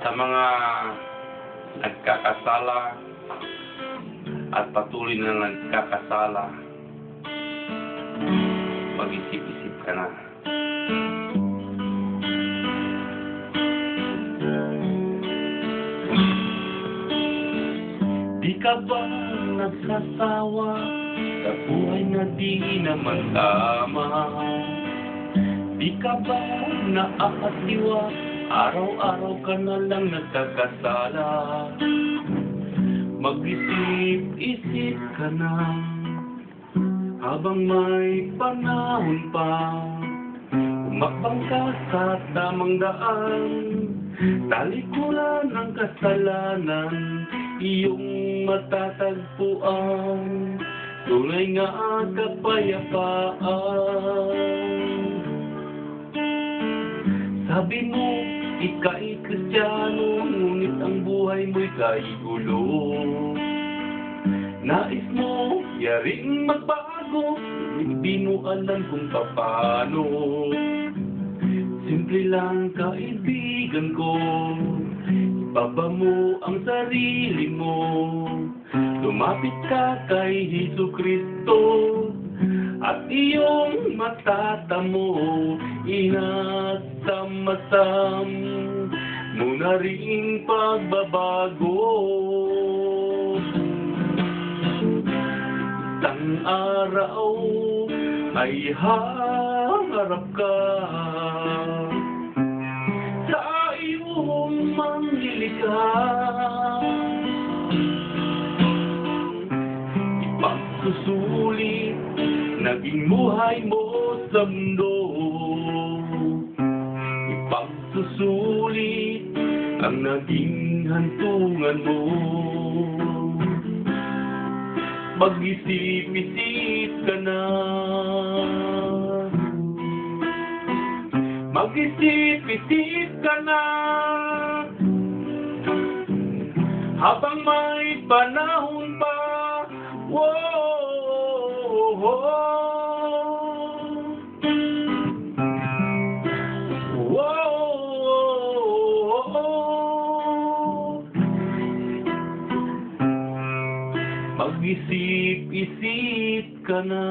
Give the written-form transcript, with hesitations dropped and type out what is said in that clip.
Sa mga nagkakasala at patuloy na nagkakasala, mag-isip-isip ka na. Di ka ba nagsasawa sa buhay na di naman tama? Di ka ba naaasiwa, araw-araw ka na lang nagkakasala? Mag-isip-isip ka na habang may panahon pa. Umakbang ka sa tamang daan, talikuran ang kasalanan, iyong matatagpuan tunay nga kapayapaan. Sabi mo, ika'y Kristiyano, ngunit ang buhay mo'y kaigulo. Nais mo, yaring magbago, ngunit di mo alam kung paano. Simple lang kaibigan ko, ibaba mo ang sarili mo, lumapit ka kay Jesucristo, at iyong matatamo, inasam-asam mo na rin pagbabago. Isang araw ay haharap ka sa iyong manglilikha, ipagsusulit naging buhay mo sa mundo, ipagsusulit ang naging hantungan mo. Mag-isip-isip ka na, mag-isip-isip ka na, habang may panahon pa. Whoa, mag-isip-isip ka na.